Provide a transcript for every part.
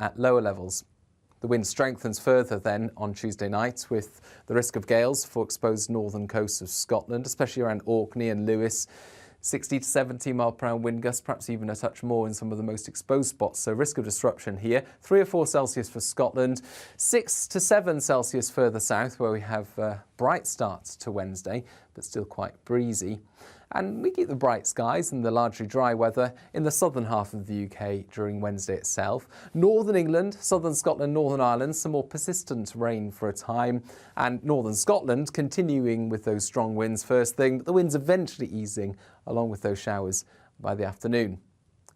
at lower levels. The wind strengthens further then on Tuesday night, with the risk of gales for exposed northern coasts of Scotland, especially around Orkney and Lewis. 60 to 70 mile per hour wind gusts, perhaps even a touch more in some of the most exposed spots. So risk of disruption here. 3 or 4 Celsius for Scotland, 6 to 7 Celsius further south, where we have bright starts to Wednesday, but still quite breezy. And we keep the bright skies and the largely dry weather in the southern half of the UK during Wednesday itself. Northern England, southern Scotland, Northern Ireland, some more persistent rain for a time. And northern Scotland continuing with those strong winds first thing, but the winds eventually easing along with those showers by the afternoon.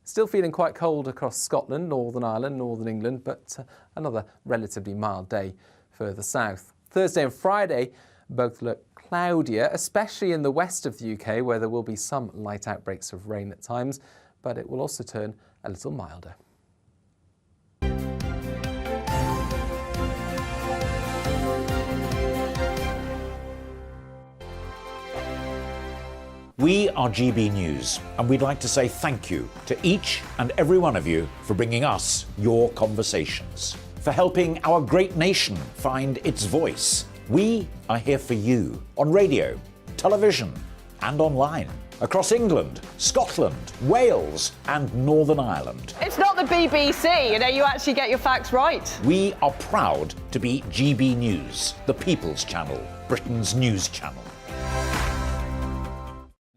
Still feeling quite cold across Scotland, Northern Ireland, Northern England, but another relatively mild day further south. Thursday and Friday both look cloudier, especially in the west of the UK, where there will be some light outbreaks of rain at times, but it will also turn a little milder. We are GB News, and we'd like to say thank you to each and every one of you for bringing us your conversations, for helping our great nation find its voice. We are here for you on radio, television, and online, across England, Scotland, Wales, and Northern Ireland. It's not the BBC, you actually get your facts right. We are proud to be GB News, the People's Channel, Britain's news channel.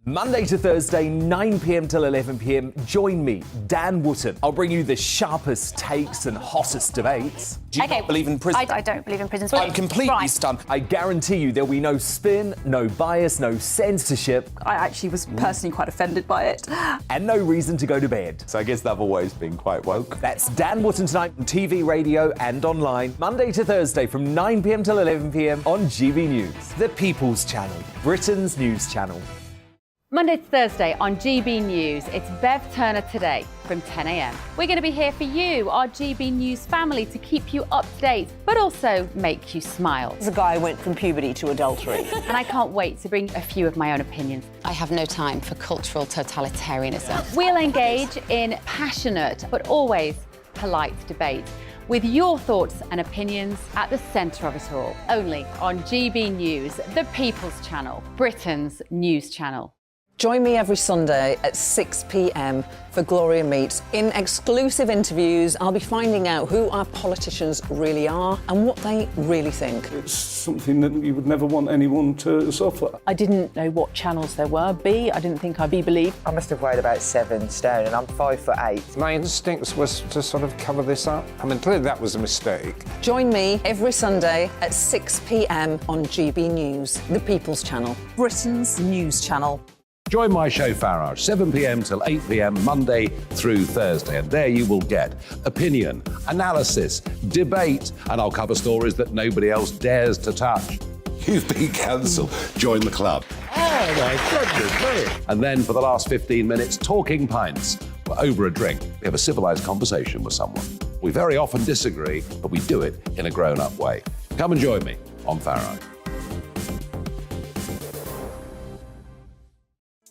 Monday to Thursday, 9 p.m. till 11 p.m. Join me, Dan Wootton. I'll bring you the sharpest takes and hottest debates. Do you not believe in prison? I don't believe in prisons. I'm completely stunned. I guarantee you there'll be no spin, no bias, no censorship. I actually was personally quite offended by it. And no reason to go to bed. So I guess they've always been quite woke. That's Dan Wootton tonight on TV, radio and online. Monday to Thursday from 9 p.m. till 11 p.m. on GB News, the People's Channel, Britain's news channel. Monday to Thursday on GB News, it's Bev Turner Today from 10 a.m. We're going to be here for you, our GB News family, to keep you up to date, but also make you smile. The guy went from puberty to adultery. And I can't wait to bring a few of my own opinions. I have no time for cultural totalitarianism. We'll engage in passionate, but always polite debate, with your thoughts and opinions at the centre of it all. Only on GB News, the People's Channel, Britain's news channel. Join me every Sunday at 6 p.m. for Gloria Meets. In exclusive interviews, I'll be finding out who our politicians really are and what they really think. It's something that you would never want anyone to suffer. I didn't know what channels there were. I didn't think I'd be believed. I must have weighed about 7 stone and I'm 5'8". My instincts was to sort of cover this up. I mean, clearly that was a mistake. Join me every Sunday at 6 p.m. on GB News, the People's Channel, Britain's news channel. Join my show Farage, 7 p.m. till 8 p.m. Monday through Thursday, and there you will get opinion, analysis, debate, and I'll cover stories that nobody else dares to touch. You've been cancelled. Join the club. Oh my goodness me. And then for the last 15 minutes, talking pints. We're over a drink. We have a civilised conversation with someone. We very often disagree, but we do it in a grown-up way. Come and join me on Farage.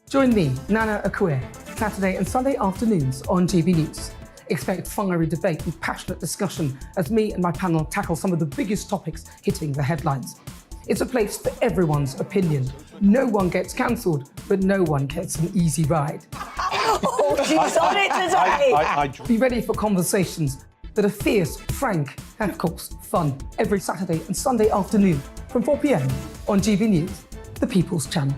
Join me, Nana Akue, Saturday and Sunday afternoons on GB News. Expect fiery debate and passionate discussion as me and my panel tackle some of the biggest topics hitting the headlines. It's a place for everyone's opinion. No one gets cancelled, but no one gets an easy ride. Oh, she's on it today! Be ready for conversations that are fierce, frank, and of course, fun. Every Saturday and Sunday afternoon from 4 p.m. on GB News, the People's Channel.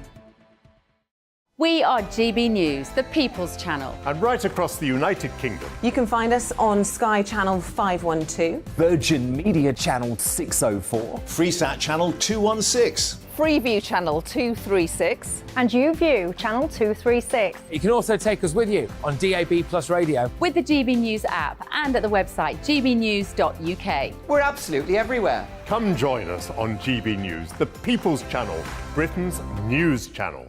We are GB News, the People's Channel. And right across the United Kingdom. You can find us on Sky Channel 512. Virgin Media Channel 604. Freesat Channel 216. Freeview Channel 236. And YouView Channel 236. You can also take us with you on DAB Plus Radio. With the GB News app and at the website gbnews.uk. We're absolutely everywhere. Come join us on GB News, the People's Channel, Britain's news channel.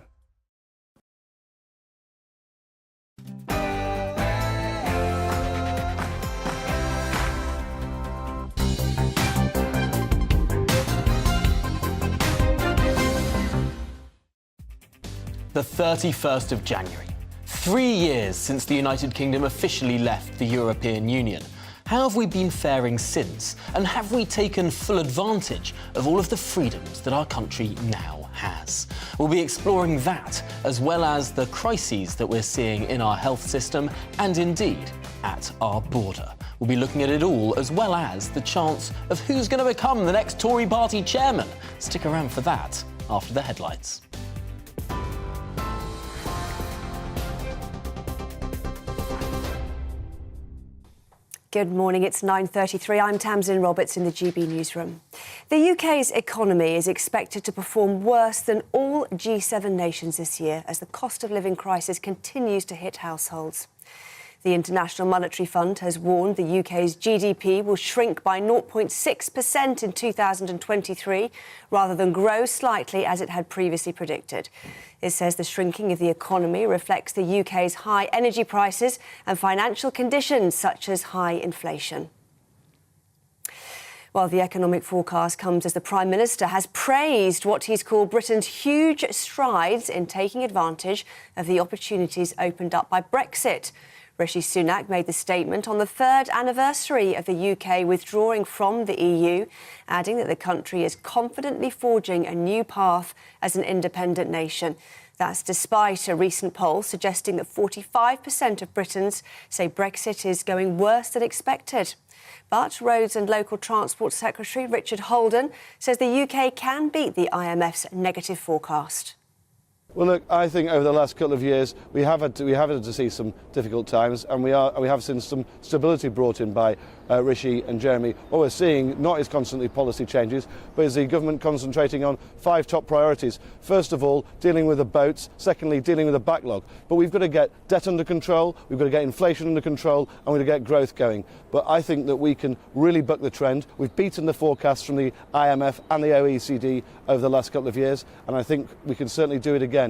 The 31st of January. 3 years since the United Kingdom officially left the European Union. How have we been faring since? And have we taken full advantage of all of the freedoms that our country now has? We'll be exploring that, as well as the crises that we're seeing in our health system and indeed at our border. We'll be looking at it all, as well as the chance of who's going to become the next Tory party chairman. Stick around for that after the headlines. Good morning, it's 9:33. I'm Tamsin Roberts in the GB newsroom. The UK's economy is expected to perform worse than all G7 nations this year as the cost of living crisis continues to hit households. The International Monetary Fund has warned the UK's GDP will shrink by 0.6% in 2023, rather than grow slightly as it had previously predicted. It says the shrinking of the economy reflects the UK's high energy prices and financial conditions, such as high inflation. Well, the economic forecast comes as the Prime Minister has praised what he's called Britain's huge strides in taking advantage of the opportunities opened up by Brexit. Rishi Sunak made the statement on the third anniversary of the UK withdrawing from the EU, adding that the country is confidently forging a new path as an independent nation. That's despite a recent poll suggesting that 45% of Britons say Brexit is going worse than expected. But Roads and Local Transport Secretary Richard Holden says the UK can beat the IMF's negative forecast. Well, look, I think over the last couple of years we have had to see some difficult times, and we have seen some stability brought in by Rishi and Jeremy. What we're seeing not is constantly policy changes, but is the government concentrating on 5 top priorities. First of all, dealing with the boats. Secondly, dealing with the backlog. But we've got to get debt under control, we've got to get inflation under control, and we've got to get growth going. But I think that we can really buck the trend. We've beaten the forecasts from the IMF and the OECD over the last couple of years, and I think we can certainly do it again.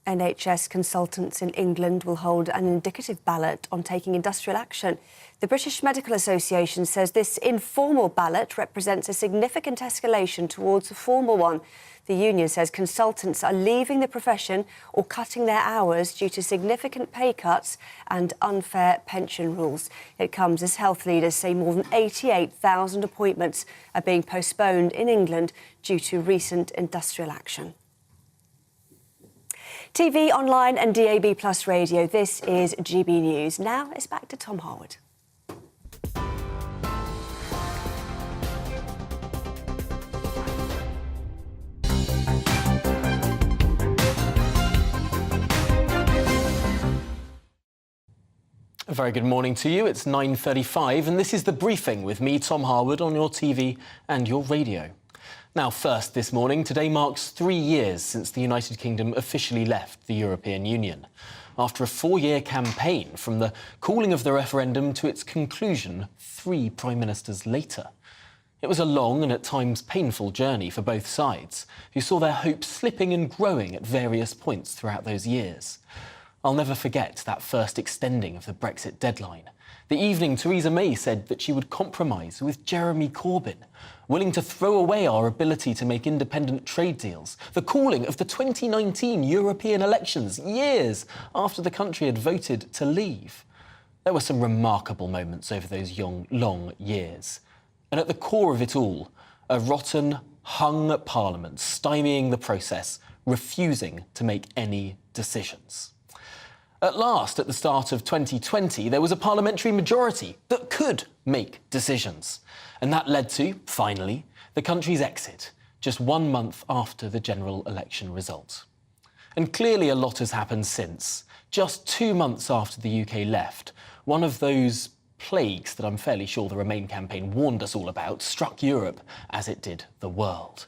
NHS consultants in England will hold an indicative ballot on taking industrial action. The British Medical Association says this informal ballot represents a significant escalation towards a formal one. The union says consultants are leaving the profession or cutting their hours due to significant pay cuts and unfair pension rules. It comes as health leaders say more than 88,000 appointments are being postponed in England due to recent industrial action. TV, online and DAB Plus radio, this is GB News. Now it's back to Tom Harwood. A very good morning to you. It's 9:35 and this is The Briefing with me, Tom Harwood, on your TV and your radio. Now, first this morning, today marks 3 years since the United Kingdom officially left the European Union. After a 4-year campaign from the calling of the referendum to its conclusion 3 prime ministers later. It was a long and at times painful journey for both sides, who saw their hopes slipping and growing at various points throughout those years. I'll never forget that first extending of the Brexit deadline. The evening Theresa May said that she would compromise with Jeremy Corbyn, willing to throw away our ability to make independent trade deals. The calling of the 2019 European elections, years after the country had voted to leave. There were some remarkable moments over those long years. And at the core of it all, a rotten, hung Parliament stymieing the process, refusing to make any decisions. At last, at the start of 2020, there was a parliamentary majority that could make decisions. And that led to, finally, the country's exit, just 1 month after the general election result. And clearly a lot has happened since. Just 2 months after the UK left, one of those plagues that I'm fairly sure the Remain campaign warned us all about struck Europe as it did the world.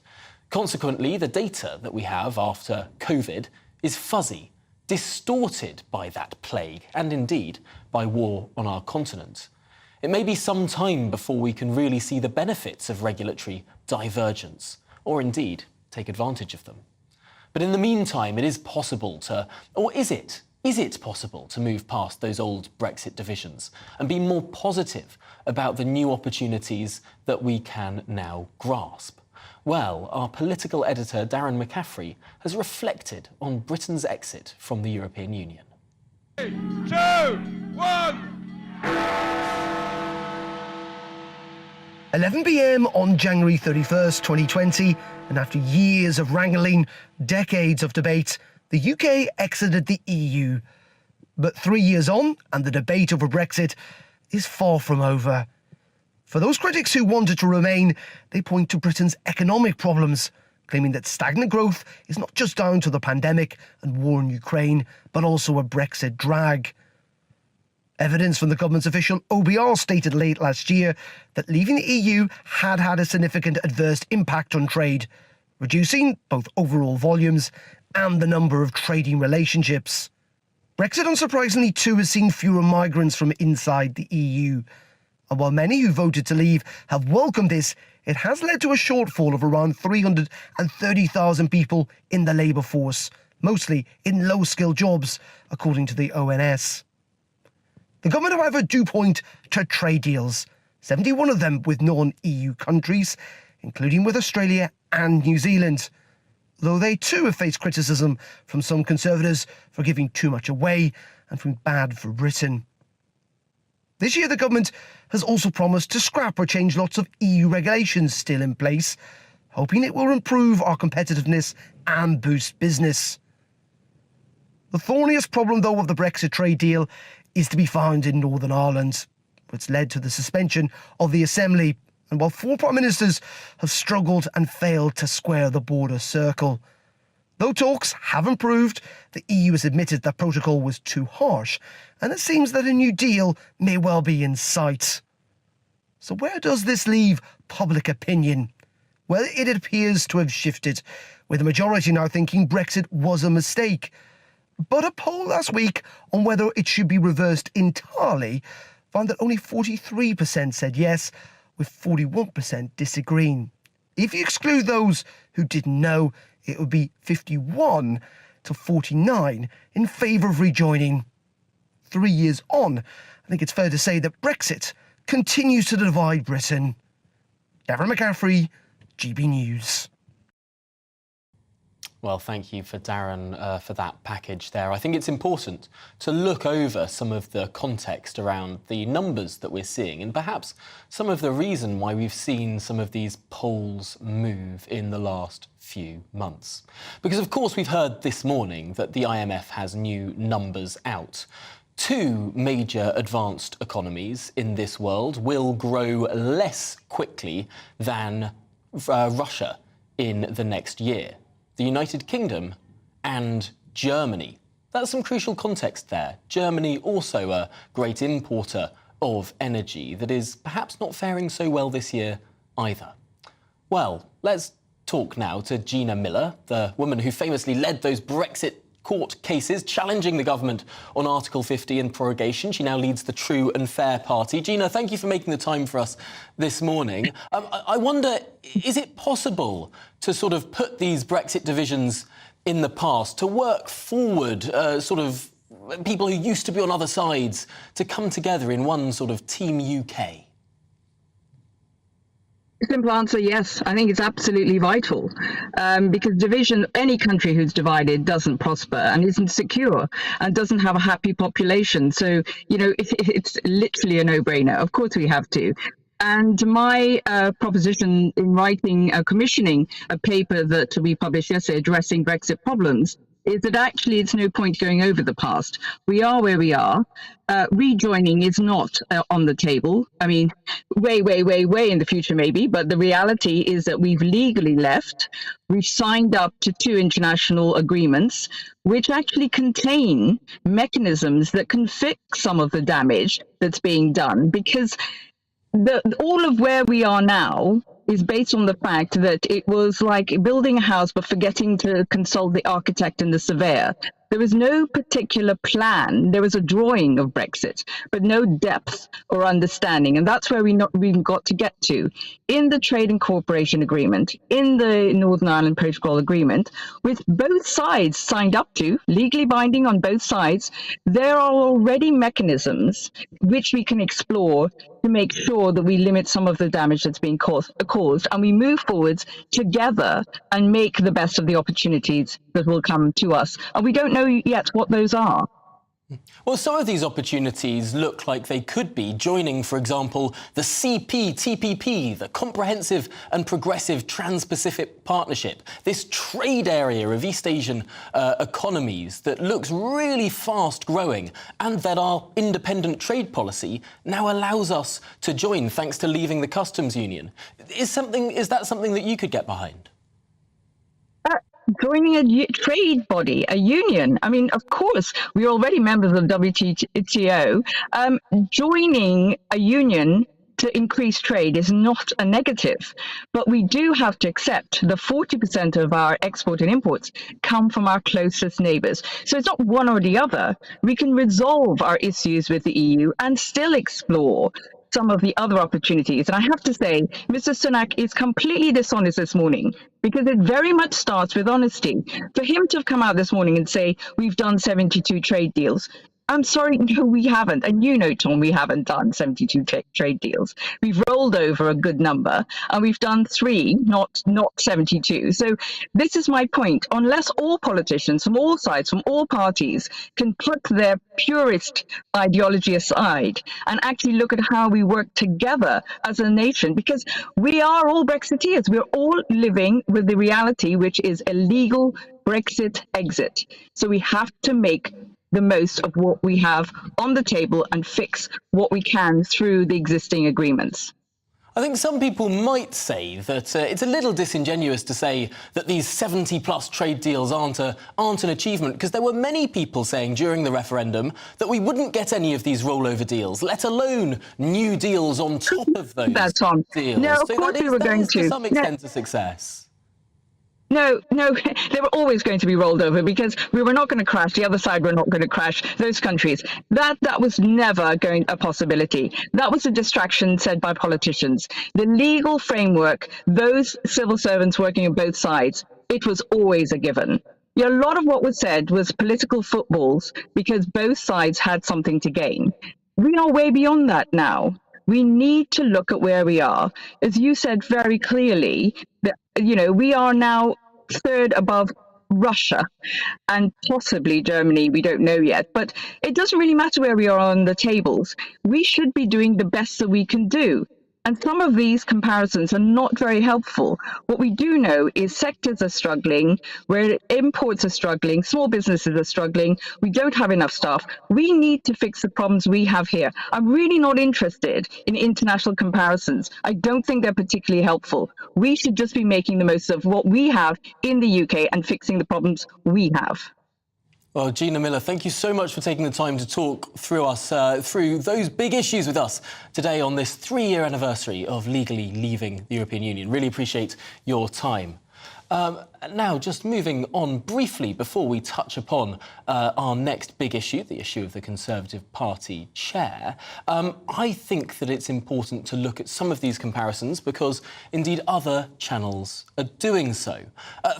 Consequently, the data that we have after COVID is fuzzy, distorted by that plague and indeed by war on our continent. It may be some time before we can really see the benefits of regulatory divergence, or indeed take advantage of them. But in the meantime, it is possible to, or is it possible to move past those old Brexit divisions and be more positive about the new opportunities that we can now grasp? Well, our political editor, Darren McCaffrey, has reflected on Britain's exit from the European Union. 3, 2, 1... 11 p.m. on January 31st, 2020, and after years of wrangling, decades of debate, the UK exited the EU. But 3 years on, and the debate over Brexit is far from over. For those critics who wanted to remain, they point to Britain's economic problems, claiming that stagnant growth is not just down to the pandemic and war in Ukraine, but also a Brexit drag. Evidence from the government's official OBR stated late last year that leaving the EU had had a significant adverse impact on trade, reducing both overall volumes and the number of trading relationships. Brexit, unsurprisingly too, has seen fewer migrants from inside the EU. And while many who voted to leave have welcomed this, it has led to a shortfall of around 330,000 people in the labour force, mostly in low-skilled jobs, according to the ONS. The government, however, do point to trade deals, 71 of them with non-EU countries, including with Australia and New Zealand, though they too have faced criticism from some Conservatives for giving too much away and for being bad for Britain. This year, the government has also promised to scrap or change lots of EU regulations still in place, hoping it will improve our competitiveness and boost business. The thorniest problem, though, of the Brexit trade deal is to be found in Northern Ireland, which led to the suspension of the Assembly, and while 4 Prime Ministers have struggled and failed to square the border circle. Though talks have improved, the EU has admitted that protocol was too harsh, and it seems that a new deal may well be in sight. So where does this leave public opinion? Well, it appears to have shifted, with the majority now thinking Brexit was a mistake. But a poll last week on whether it should be reversed entirely found that only 43% said yes, with 41% disagreeing. If you exclude those who didn't know, it would be 51 to 49 in favour of rejoining. 3 years on, I think it's fair to say that Brexit continues to divide Britain. Darren McCaffrey, GB News. Well, thank you for Darren for that package there. I think it's important to look over some of the context around the numbers that we're seeing and perhaps some of the reason why we've seen some of these polls move in the last few months. Because, of course, we've heard this morning that the IMF has new numbers out. 2 major advanced economies in this world will grow less quickly than Russia in the next year. The United Kingdom and Germany. That's some crucial context there. Germany also a great importer of energy that is perhaps not faring so well this year either. Well, let's talk now to Gina Miller, the woman who famously led those Brexit court cases challenging the government on Article 50 and prorogation. She now leads the True and Fair Party. Gina, thank you for making the time for us this morning. I wonder, is it possible to sort of put these Brexit divisions in the past, to work forward, sort of people who used to be on other sides, to come together in one sort of Team UK? Simple answer, yes. I think it's absolutely vital because division, any country who's divided doesn't prosper and isn't secure and doesn't have a happy population. So, you know, it's literally a no-brainer. Of course we have to. And my proposition in writing, commissioning a paper that we published yesterday addressing Brexit problems is that actually it's no point going over the past. We are where we are. Rejoining is not on the table. I mean, way in the future maybe, but the reality is that we've legally left. We've signed up to 2 international agreements which actually contain mechanisms that can fix some of the damage that's being done, because all of where we are now is based on the fact that it was like building a house but forgetting to consult the architect and the surveyor. There was no particular plan. There was a drawing of Brexit, but no depth or understanding. And that's where we've got to get to. In the Trade and Cooperation Agreement, in the Northern Ireland Protocol Agreement, with both sides signed up to, legally binding on both sides, there are already mechanisms which we can explore to make sure that we limit some of the damage that's being caused, and we move forwards together and make the best of the opportunities that will come to us. And we don't know yet what those are. Well, some of these opportunities look like they could be joining, for example, the CPTPP, the Comprehensive and Progressive Trans-Pacific Partnership, this trade area of East Asian economies that looks really fast growing and that our independent trade policy now allows us to join thanks to leaving the customs union. Is that something that you could get behind? Joining a trade body, a union. I mean, of course, we're already members of WTO. Joining a union to increase trade is not a negative, but we do have to accept that 40% of our export and imports come from our closest neighbours. So it's not one or the other. We can resolve our issues with the EU and still explore some of the other opportunities. And I have to say, Mr. Sunak is completely dishonest this morning, because it very much starts with honesty. For him to have come out this morning and say, we've done 72 trade deals. I'm sorry, no, we haven't. And you know, Tom, we haven't done 72 trade deals. We've rolled over a good number, and we've done 3, not 72. So this is my point. Unless all politicians from all sides, from all parties, can put their purist ideology aside and actually look at how we work together as a nation, because we are all Brexiteers. We're all living with the reality, which is a legal Brexit exit. So we have to make the most of what we have on the table and fix what we can through the existing agreements. I think some people might say that it's a little disingenuous to say that these 70-plus trade deals aren't an achievement, because there were many people saying during the referendum that we wouldn't get any of these rollover deals, let alone new deals on top of those deals. No, of course we were going to some extent a success. No, they were always going to be rolled over, because we were not going to crash. The other side were not going to crash those countries. That was never a possibility. That was a distraction said by politicians. The legal framework, those civil servants working on both sides, it was always a given. A lot of what was said was political footballs, because both sides had something to gain. We are way beyond that now. We need to look at where we are. As you said very clearly, that we are now third above Russia and possibly Germany. We don't know yet, but it doesn't really matter where we are on the tables. We should be doing the best that we can do. And some of these comparisons are not very helpful. What we do know is sectors are struggling, where imports are struggling, small businesses are struggling, we don't have enough staff. We need to fix the problems we have here. I'm really not interested in international comparisons. I don't think they're particularly helpful. We should just be making the most of what we have in the UK and fixing the problems we have. Well, Gina Miller, thank you so much for taking the time to talk through those big issues with us today on this 3-year anniversary of legally leaving the European Union. Really appreciate your time. Now, just moving on briefly before we touch upon our next big issue, the issue of the Conservative Party chair, I think that it's important to look at some of these comparisons because, indeed, other channels are doing so.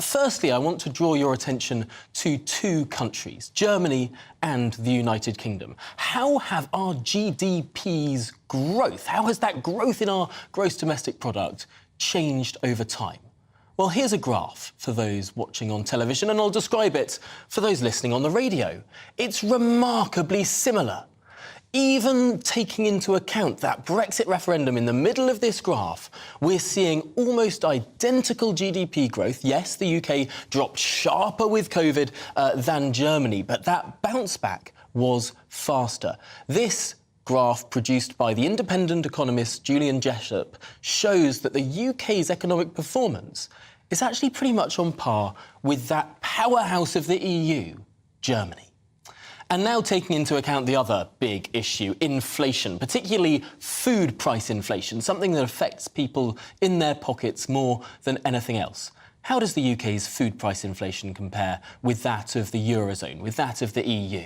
Firstly, I want to draw your attention to 2 countries, Germany and the United Kingdom. How have our GDP's growth, how has that growth in our gross domestic product changed over time? Well, here's a graph for those watching on television, and I'll describe it for those listening on the radio. It's remarkably similar. Even taking into account that Brexit referendum in the middle of this graph, we're seeing almost identical GDP growth. Yes, the UK dropped sharper with COVID than Germany, but that bounce back was faster. This graph produced by the independent economist Julian Jessup shows that the UK's economic performance is actually pretty much on par with that powerhouse of the EU, Germany. And now taking into account the other big issue, inflation, particularly food price inflation, something that affects people in their pockets more than anything else. How does the UK's food price inflation compare with that of the Eurozone, with that of the EU?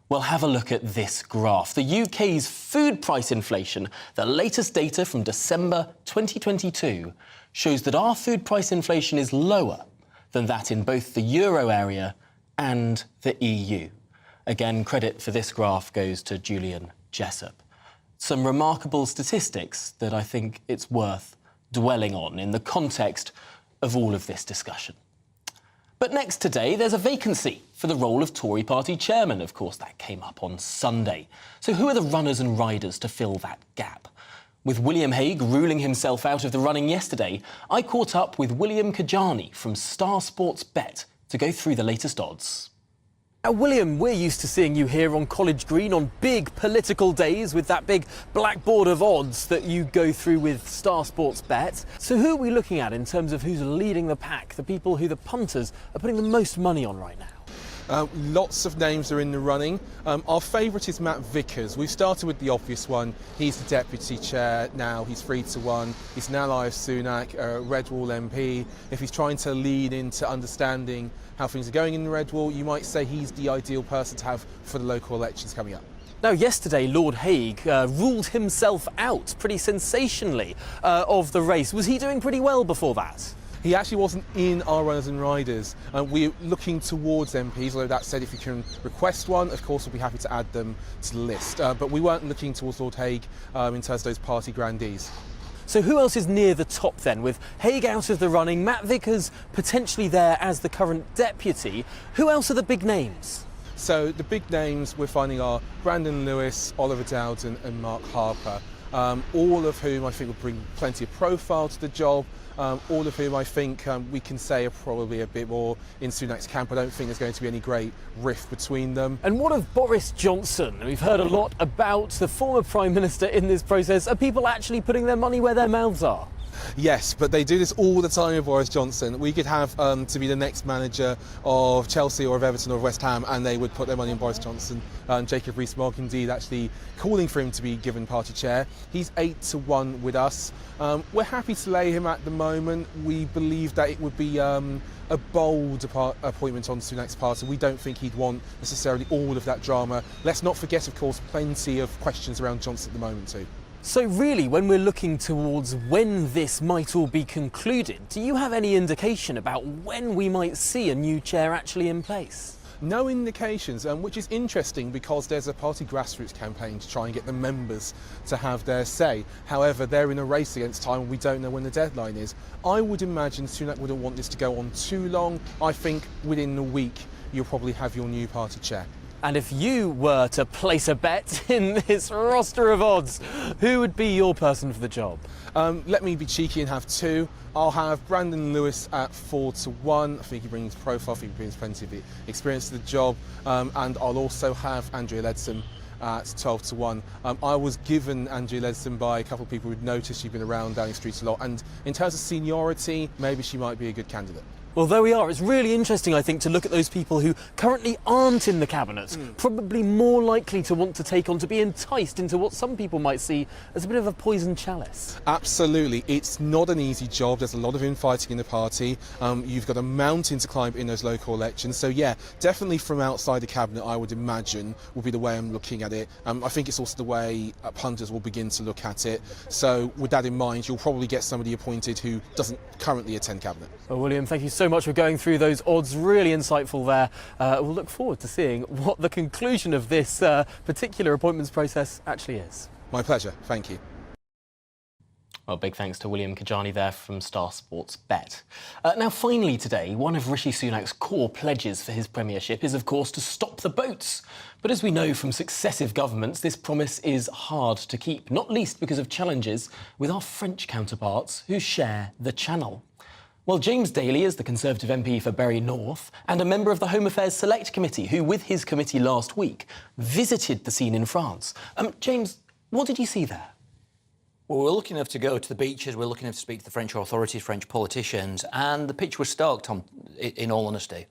Well, have a look at this graph. The UK's food price inflation, the latest data from December 2022, shows that our food price inflation is lower than that in both the Euro area and the EU. Again, credit for this graph goes to Julian Jessup. Some remarkable statistics that I think it's worth dwelling on in the context of all of this discussion. But next today, there's a vacancy for the role of Tory party chairman. Of course, that came up on Sunday. So who are the runners and riders to fill that gap? With William Hague ruling himself out of the running yesterday, I caught up with William Kajani from Star Sports Bet to go through the latest odds. Now, William, we're used to seeing you here on College Green on big political days with that big blackboard of odds that you go through with Star Sports Bet. So who are we looking at in terms of who's leading the pack, the people who the punters are putting the most money on right now? Lots of names are in the running. Our favourite is Matt Vickers. We've started with the obvious one. He's the deputy chair now. He's 3-1. He's an ally of Sunak, Redwall MP. If he's trying to lean into understanding how things are going in Redwall, you might say he's the ideal person to have for the local elections coming up. Now, yesterday, Lord Hague ruled himself out pretty sensationally of the race. Was he doing pretty well before that? He actually wasn't in our runners and riders. We're looking towards MPs, although that said, if you can request one, of course, we'll be happy to add them to the list. But we weren't looking towards Lord Hague in terms of those party grandees. So who else is near the top then? With Hague out of the running, Matt Vickers potentially there as the current deputy. Who else are the big names? So the big names we're finding are Brandon Lewis, Oliver Dowden and Mark Harper, all of whom I think will bring plenty of profile to the job. All of whom I think we can say are probably a bit more in Sunak's camp. I don't think there's going to be any great rift between them. And what of Boris Johnson? We've heard a lot about the former Prime Minister in this process. Are people actually putting their money where their mouths are? Yes, but they do this all the time with Boris Johnson. We could have to be the next manager of Chelsea or of Everton or of West Ham, and they would put their money on Boris Johnson. Jacob Rees-Mogg indeed actually calling for him to be given party chair. He's 8-1 with us. We're happy to lay him at the moment. We believe that it would be a bold appointment on Sunak's party. We don't think he'd want necessarily all of that drama. Let's not forget, of course, plenty of questions around Johnson at the moment too. So really, when we're looking towards when this might all be concluded, do you have any indication about when we might see a new chair actually in place? No indications, which is interesting because there's a party grassroots campaign to try and get the members to have their say. However, they're in a race against time and we don't know when the deadline is. I would imagine Sunak wouldn't want this to go on too long. I think within a week you'll probably have your new party chair. And if you were to place a bet in this roster of odds, who would be your person for the job? Let me be cheeky and have two. I'll have Brandon Lewis at 4-1. I think he brings profile, I think he brings plenty of experience to the job. And I'll also have Andrea Leadsom at 12-1. I was given Andrea Leadsom by a couple of people who'd noticed she'd been around Downing Street a lot. And in terms of seniority, maybe she might be a good candidate. Well, there we are. It's really interesting, I think, to look at those people who currently aren't in the cabinet, probably more likely to want to take on, to be enticed into what some people might see as a bit of a poison chalice. Absolutely. It's not an easy job. There's a lot of infighting in the party. You've got a mountain to climb in those local elections. So, yeah, definitely from outside the cabinet, I would imagine, will be the way I'm looking at it. I think it's also the way punters will begin to look at it. So, with that in mind, you'll probably get somebody appointed who doesn't currently attend cabinet. Well, William, thank you so much for going through those odds. Really insightful there. We'll look forward to seeing what the conclusion of this particular appointments process actually is. My pleasure. Thank you. Well, big thanks to William Kajani there from Star Sports Bet. Now, finally today, one of Rishi Sunak's core pledges for his premiership is, of course, to stop the boats. But as we know from successive governments, this promise is hard to keep, not least because of challenges with our French counterparts who share the channel. Well, James Daly is the Conservative MP for Bury North and a member of the Home Affairs Select Committee who, with his committee last week, visited the scene in France. James, what did you see there? Well, we're lucky enough to go to the beaches, we're lucky enough to speak to the French authorities, French politicians, and the picture was stark, Tom, in all honesty.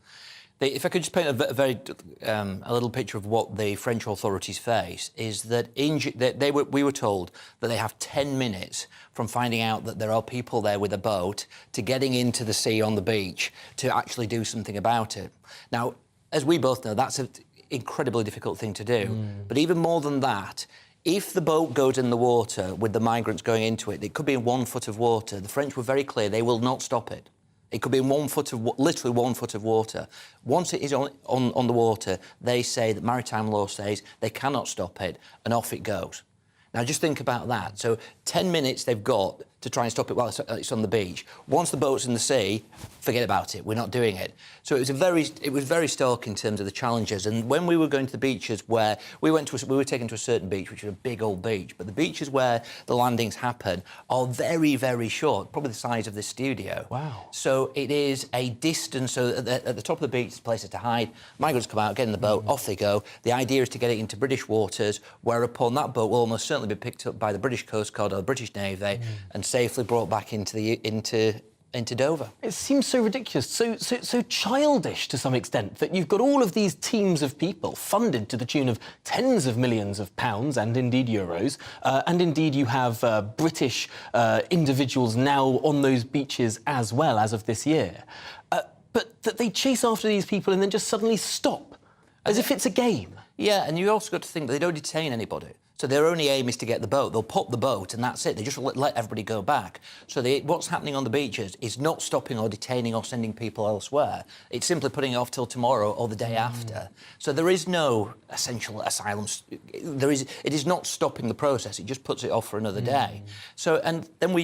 If I could just paint a little picture of what the French authorities face, is that we were told that they have 10 minutes from finding out that there are people there with a boat to getting into the sea on the beach to actually do something about it. Now, as we both know, that's an incredibly difficult thing to do. But even more than that, if the boat goes in the water with the migrants going into it, it could be in 1 foot of water. The French were very clear, they will not stop it. It could be in literally 1 foot of water. Once it is on the water, they say that maritime law says they cannot stop it, and off it goes. Now, just think about that. So 10 minutes they've got to try and stop it while it's on the beach. Once the boat's in the sea, forget about it. We're not doing it. So it was very stark in terms of the challenges. And when we were going to the beaches where we were taken to a certain beach, which was a big old beach, but the beaches where the landings happen are very, very short, probably the size of this studio. Wow. So it is a distance. So at the top of the beach, there's places to hide. Migrants come out, get in the boat, off they go. The idea is to get it into British waters, whereupon that boat will almost certainly be picked up by the British Coast Guard or the British Navy and safely brought back into Dover. It seems so ridiculous, so childish to some extent, that you've got all of these teams of people funded to the tune of tens of millions of pounds and indeed euros, and indeed you have British individuals now on those beaches as well as of this year. But that they chase after these people and then just suddenly stop, as if it's a game. Yeah, and you also got to think that they don't detain anybody. So their only aim is to get the boat. They'll pop the boat and that's it. They just let everybody go back. So what's happening on the beaches is not stopping or detaining or sending people elsewhere. It's simply putting it off till tomorrow or the day after. So there is no essential asylum. It is not stopping the process. It just puts it off for another day. So, and then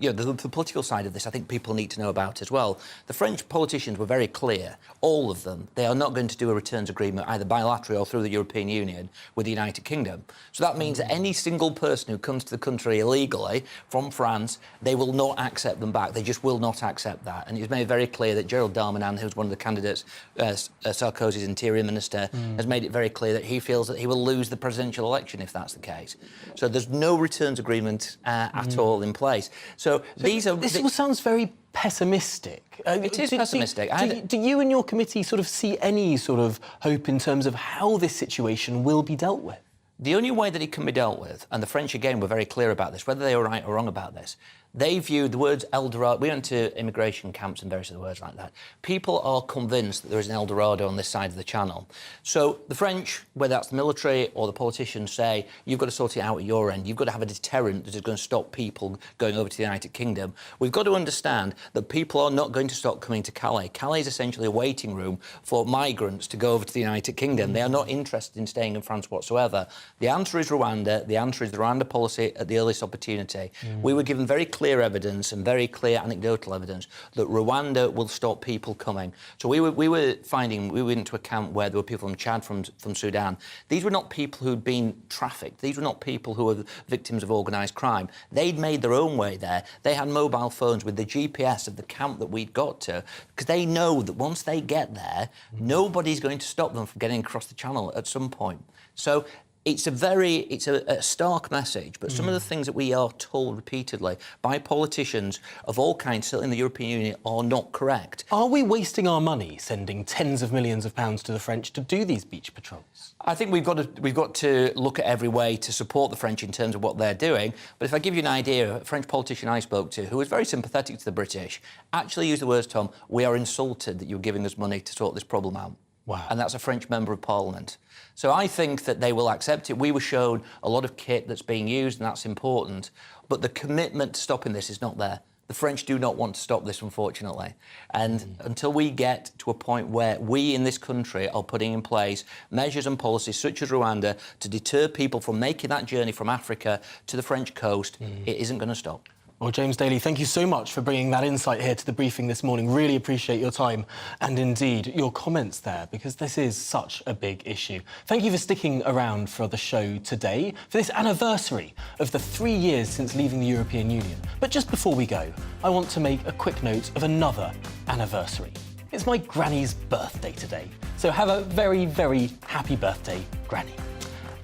the political side of this, I think people need to know about as well. The French politicians were very clear, all of them. They are not going to do a returns agreement either bilaterally or through the European Union with the United Kingdom. So that means that any single person who comes to the country illegally from France, they will not accept them back. They just will not accept that. And it's made very clear that Gerald Darmanin, who's one of the candidates, Sarkozy's interior minister, has made it very clear that he feels that he will lose the presidential election if that's the case. So there's no returns agreement at all in place. So this all sounds very pessimistic. It is pessimistic. Do you and your committee sort of see any sort of hope in terms of how this situation will be dealt with? The only way that it can be dealt with, and the French again were very clear about this, whether they were right or wrong about this, they viewed the words El Dorado. We went to immigration camps and various other words like that. People are convinced that there is an El Dorado on this side of the channel. So the French, whether that's the military or the politicians, say, you've got to sort it out at your end. You've got to have a deterrent that is going to stop people going over to the United Kingdom. We've got to understand that people are not going to stop coming to Calais. Calais is essentially a waiting room for migrants to go over to the United Kingdom. They are not interested in staying in France whatsoever. The answer is Rwanda. The answer is the Rwanda policy at the earliest opportunity. We were given very clear evidence and very clear anecdotal evidence that Rwanda will stop people coming. So we were finding, we went to a camp where there were people from Chad, from Sudan. These were not people who'd been trafficked. These were not people who were victims of organised crime. They'd made their own way there. They had mobile phones with the GPS of the camp that we'd got to, because they know that once they get there, nobody's going to stop them from getting across the channel at some point. So it's a stark message, but some of the things that we are told repeatedly by politicians of all kinds, certainly in the European Union, are not correct. Are we wasting our money sending tens of millions of pounds to the French to do these beach patrols? I think we've got to look at every way to support the French in terms of what they're doing. But if I give you an idea, a French politician I spoke to, who was very sympathetic to the British, actually used the words, Tom, we are insulted that you're giving us money to sort this problem out. Wow. And that's a French member of Parliament. So I think that they will accept it. We were shown a lot of kit that's being used, and that's important. But the commitment to stopping this is not there. The French do not want to stop this, unfortunately. And until we get to a point where we in this country are putting in place measures and policies such as Rwanda to deter people from making that journey from Africa to the French coast, it isn't going to stop. Well, James Daly, thank you so much for bringing that insight here to the briefing this morning. Really appreciate your time and, indeed, your comments there, because this is such a big issue. Thank you for sticking around for the show today, for this anniversary of the 3 years since leaving the European Union. But just before we go, I want to make a quick note of another anniversary. It's my granny's birthday today, so have a very, very happy birthday, Granny.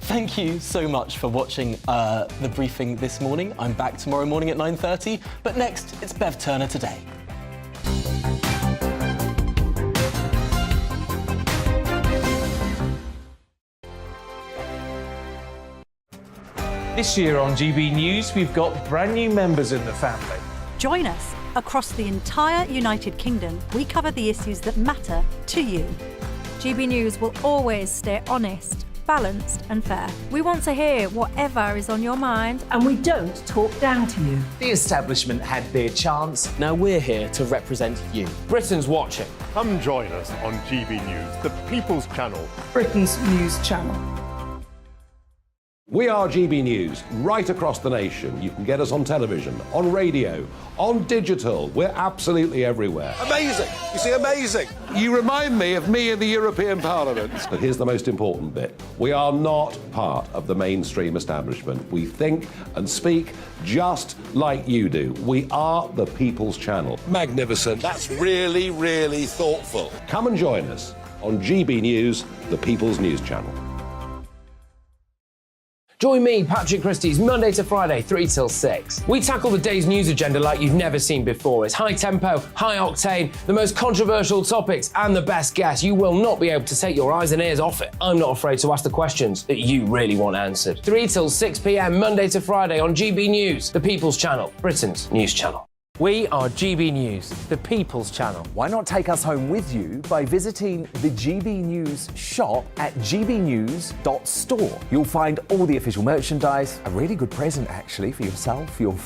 Thank you so much for watching the briefing this morning. I'm back tomorrow morning at 9:30, but next, it's Bev Turner Today. This year on GB News, we've got brand new members in the family. Join us. Across the entire United Kingdom, we cover the issues that matter to you. GB News will always stay honest, balanced and fair. We want to hear whatever is on your mind, and we don't talk down to you. The establishment had their chance. Now we're here to represent you. Britain's watching. Come join us on GB News, the People's Channel. Britain's news channel. We are GB News, right across the nation. You can get us on television, on radio, on digital. We're absolutely everywhere. Amazing. You see, amazing. You remind me of me in the European Parliament. But here's the most important bit. We are not part of the mainstream establishment. We think and speak just like you do. We are the People's Channel. Magnificent. That's really, really thoughtful. Come and join us on GB News, the People's News Channel. Join me, Patrick Christie's, Monday to Friday, 3 till 6. We tackle the day's news agenda like you've never seen before. It's high tempo, high octane, the most controversial topics, and the best guests. You will not be able to take your eyes and ears off it. I'm not afraid to ask the questions that you really want answered. 3 till 6 p.m, Monday to Friday on GB News, the People's Channel, Britain's news channel. We are GB News, the People's Channel. Why not take us home with you by visiting the GB News shop at gbnews.store? You'll find all the official merchandise, a really good present actually for yourself, your